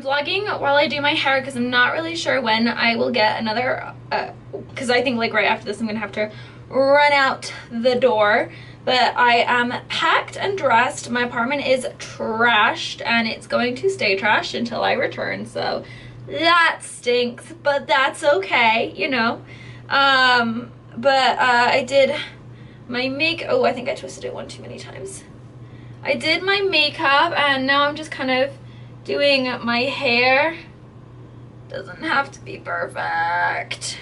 I'm vlogging while I do my hair because I'm not really sure when I will get another, because I think like right after this I'm gonna have to run out the door. But I am packed and dressed. My apartment is trashed and it's going to stay trashed until I return, so that stinks, but that's okay, you know. I did my oh, I think I twisted it one too many times. I did my makeup and now I'm just kind of doing my hair. Doesn't have to be perfect.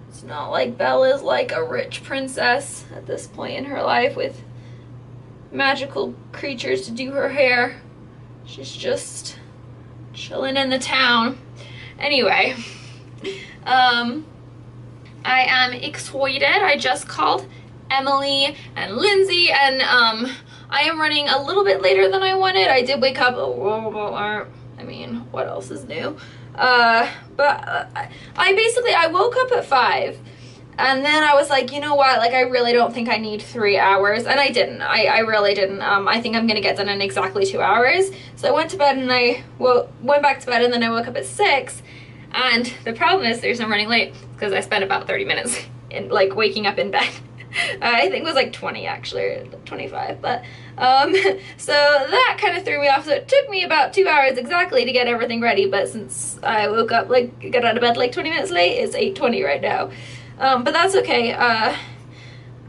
It's not like Belle is like a rich princess at this point in her life with magical creatures to do her hair. She's just chilling in the town. Anyway, I am excited. I just called Emily and Lindsay and I am running a little bit later than I wanted. I did wake up, I mean, what else is new? I woke up at 5 and then I was like, you know what, like I really don't think I need 3 hours, and I didn't. I really didn't. I think I'm gonna get done in exactly 2 hours. So I went to bed and I went back to bed, and then I woke up at 6, and the problem is I'm running late because I spent about 30 minutes in like waking up in bed. I think it was like 20 actually, or 25, but so that kind of threw me off. So it took me about 2 hours exactly to get everything ready, but since I woke up, like got out of bed like 20 minutes late, it's 8:20 right now. But that's okay,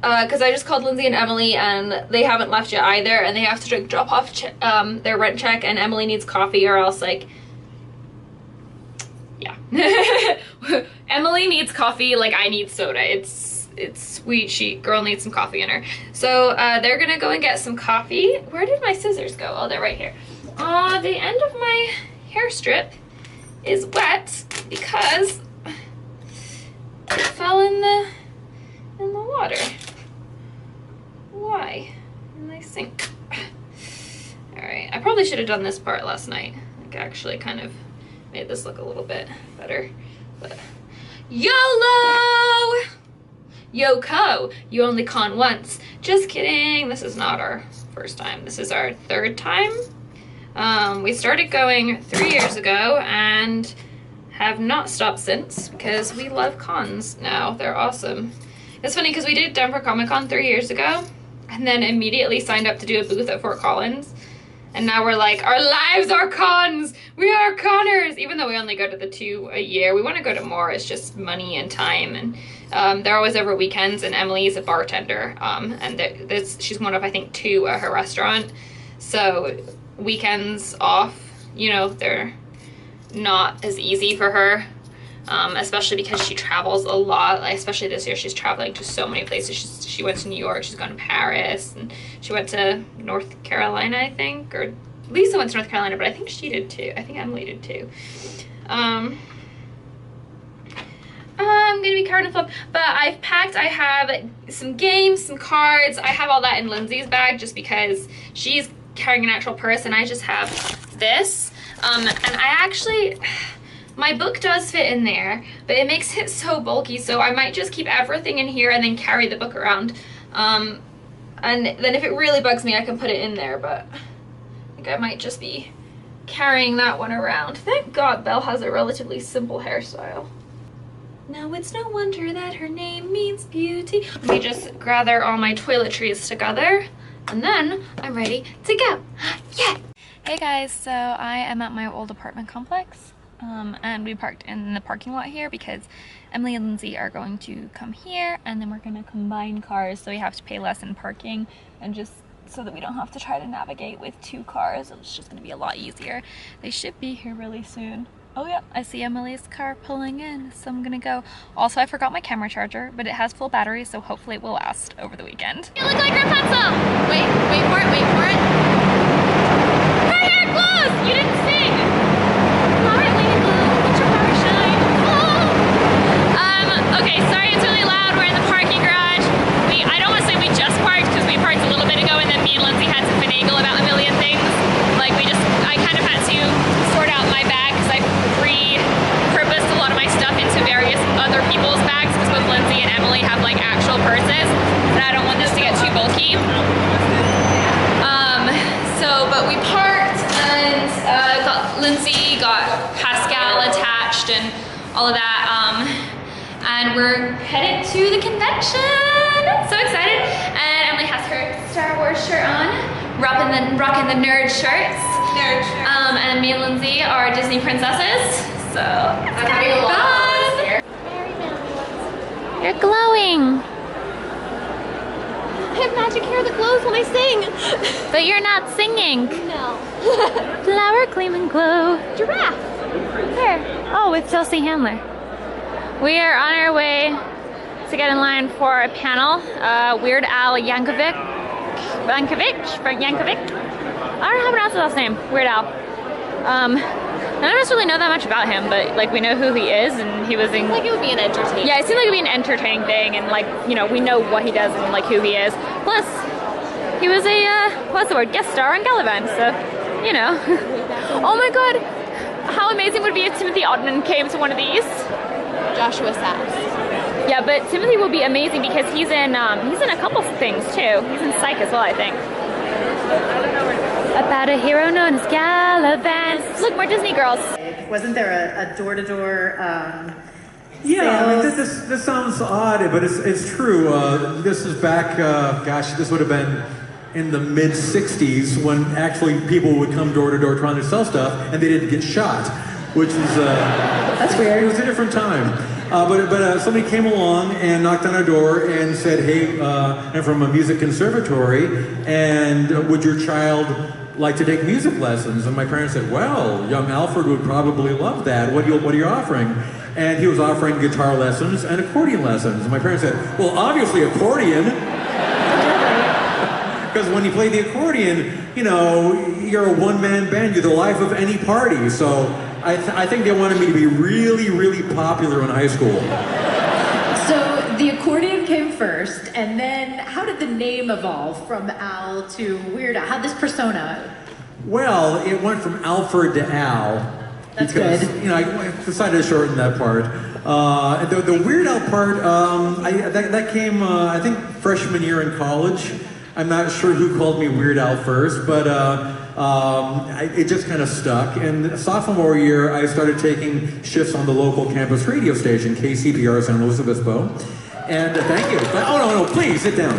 because I just called Lindsay and Emily and they haven't left yet either, and they have to drop off their rent check, and Emily needs coffee or else like, yeah. Emily needs coffee like I need soda. It's sweet. Girl needs some coffee in her. So they're gonna go and get some coffee. Where did my scissors go? Oh, they're right here. The end of my hair strip is wet because it fell in the water. Why? In the sink. Alright, I probably should have done this part last night. Like actually kind of made this look a little bit better. But YOLO! Yoko, you only con once. Just kidding. This is not our first time. This is our 3rd time. We started going 3 years ago and have not stopped since because we love cons now. They're awesome. It's funny because we did Denver Comic-Con 3 years ago and then immediately signed up to do a booth at Fort Collins. And now we're like, our lives are cons! We are conners! Even though we only go to the 2 a year. We want to go to more. It's just money and time. And they're always over weekends, and Emily's a bartender. And she's one of, I think, 2 at her restaurant. So weekends off, you know, they're not as easy for her. Especially because she travels a lot. Like, especially this year, she's traveling to so many places. She went to New York, she's gone to Paris, and she went to North Carolina, I think, or Lisa went to North Carolina, but I think she did too. I think Emily did too. I'm gonna be card and flip, but I've packed. I have some games, some cards. I have all that in Lindsay's bag just because she's carrying an actual purse, and I just have this. And I actually, my book does fit in there, but it makes it so bulky, so I might just keep everything in here and then carry the book around. And then if it really bugs me, I can put it in there, but I think I might just be carrying that one around. Thank God Belle has a relatively simple hairstyle. Now it's no wonder that her name means beauty. Let me just gather all my toiletries together, and then I'm ready to go. Yeah! Hey guys, so I am at my old apartment complex. And we parked in the parking lot here because Emily and Lindsay are going to come here, and then we're going to combine cars, so we have to pay less in parking, and just so that we don't have to try to navigate with 2 cars. It's just going to be a lot easier. They should be here really soon. Oh yeah, I see Emily's car pulling in, so I'm gonna go. Also, I forgot my camera charger, but it has full battery, so hopefully it will last over the weekend. You look like Rapunzel! Wait for it, wait for it. Her hair glows! You didn't sing! Love it when you glow, let your power shine. Oh! Okay, sorry it's really loud. We're in the parking garage. I don't want to say we just parked, because we parked a little bit ago, and then me and Lindsay had to finagle about a million things. Like, I kind of had to sort out my bag, because I repurposed a lot of my stuff into various other people's bags, because both Lindsay and Emily have like actual purses, and I don't want this to get too bulky. But we parked, and got Lindsay all of that. And we're headed to the convention. So excited. And Emily has her Star Wars shirt on, rocking the nerd shirts. Nerd shirts. And me and Lindsay are Disney princesses. So it's gonna be fun. You're glowing. I have magic hair that glows when I sing. But you're not singing. No. Flower gleam and glow. Giraffe. Where? Oh, with Chelsea Handler. We are on our way to get in line for a panel. Weird Al Yankovic. I don't know how to pronounce his last name. Weird Al. None of us really know that much about him, but like we know who he is, and he was in. Like it would be an entertaining. Yeah, it seemed like it'd be an entertaining thing, and like you know we know what he does and like who he is. Plus, he was a what's the word? Guest star on Gallivant, so you know. Oh my God, how amazing would it be if Timothy Ottman came to one of these? Joshua Sass. Yeah, but Timothy will be amazing because he's in a couple things too. He's in Psych as well, I think. About a hero known as Gallivant. Look, more Disney girls. Wasn't there a door-to-door Yeah, I mean, sales? this sounds odd, but it's true. This is back, gosh, this would have been in the mid-'60s when actually people would come door to door trying to sell stuff and they didn't get shot, which was That's weird. It was a different time. But somebody came along and knocked on our door and said, "Hey, I'm from a music conservatory, and would your child like to take music lessons?" And my parents said, "Well, young Alfred would probably love that. What are you offering?" And he was offering guitar lessons and accordion lessons. And my parents said, "Well, obviously accordion." Because when you play the accordion, you know, you're a one-man band. You're the life of any party. So I think they wanted me to be really, really popular in high school. So the accordion came first, and then how did the name evolve from Al to Weird Al? How'd this persona? Well, it went from Alfred to Al. That's because, good. You know, I decided to shorten that part. The Weird Al part, that came, I think, freshman year in college. I'm not sure who called me Weird Al first, but it just kind of stuck. And sophomore year, I started taking shifts on the local campus radio station, KCPR San Luis Obispo. And thank you. Oh, no, please sit down.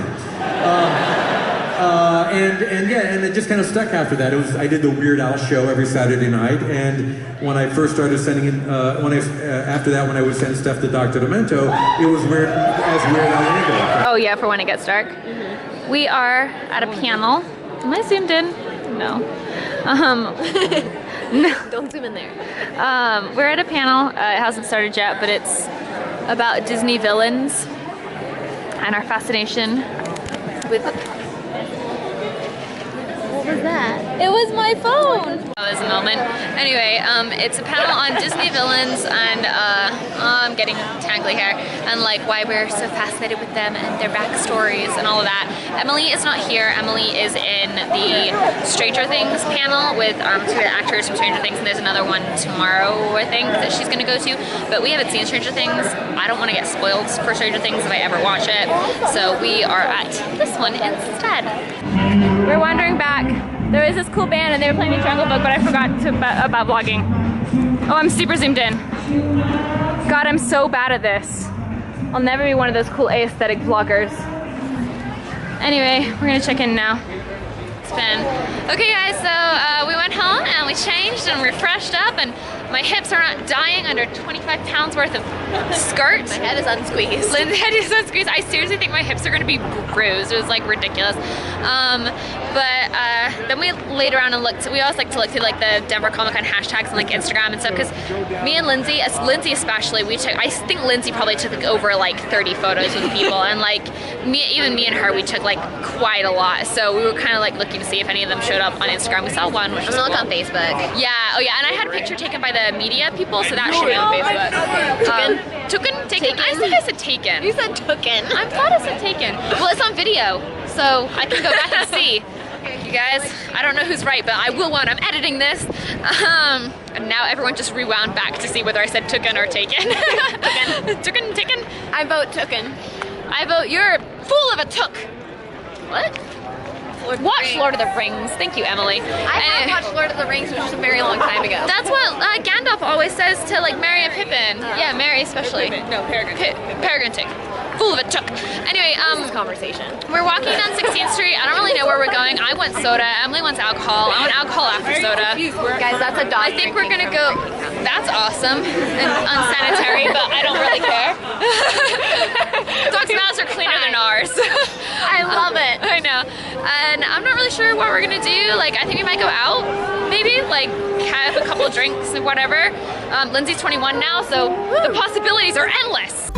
And it just kind of stuck after that. I did the Weird Al show every Saturday night, and when I first started sending in, after that, when I would send stuff to Dr. Demento, it was Weird Al anyway. Oh yeah, for when it gets dark. We are at a panel. Am I zoomed in? No. No. Don't zoom in there. We're at a panel. It hasn't started yet, but it's about Disney villains and our fascination with. What was that? It was my phone. That was a moment. Anyway, it's a panel on Disney villains and I'm getting tangly here, and like why we're so fascinated with them and their backstories and all of that. Emily is not here. Emily is in the Stranger Things panel with two actors from Stranger Things, and there's another one tomorrow, I think, that she's gonna go to. But we haven't seen Stranger Things. I don't want to get spoiled for Stranger Things if I ever watch it. So we are at this one instead. We're wandering back. There was this cool band and they were playing the Jungle Book, but I forgot about vlogging. Oh, I'm super zoomed in. God, I'm so bad at this. I'll never be one of those cool aesthetic vloggers. Anyway, we're gonna check in now. Okay guys, so we went home and we changed and refreshed up, and my hips are not dying under 25 pounds worth of skirt. My head is unsqueezed. Lynn's head is unsqueezed. I seriously think my hips are gonna be bruised. It was like ridiculous. Then we laid around and looked. We always like to look through like the Denver COMICCON hashtags and like Instagram and stuff, because me and Lindsay especially, I think Lindsay probably took like over like 30 photos with people, and like even me and her, we took like quite a lot. So we were kind of like looking to see if any of them showed up on Instagram. We saw one, which was cool. Look on Facebook. Yeah, oh yeah, and I had a picture taken by the media people, so that should be on Facebook. Taken? I think I said taken. You said tooken. I thought I said taken. Well, it's on video, so I can go back and see. You guys, I don't know who's right, but I will when I'm editing this. And now everyone just rewound back to see whether I said tooken or taken. Tooken, taken? I vote tooken. I vote you're a fool of a took. What? Watch Lord of the Rings. Thank you, Emily. I have watched Lord of the Rings, which was a very long time ago. That's what Gandalf always says to like Merry and Pippin. Yeah, Merry especially. No, Peregrine. Peregrine Tick. Fool of a chook. Anyway, This conversation. we're walking down 16th Street. I don't really know where we're going. I want soda. Emily wants alcohol. I want alcohol after soda. Guys, that's a dog. I think we're gonna go. That's awesome and unsanitary, but I don't really care. Dogs' mouths are cleaner than ours. I love it. I know. And I'm not really sure what we're gonna do. Like, I think we might go out, maybe, like have a couple drinks and whatever. Lindsay's 21 now, so the possibilities are endless.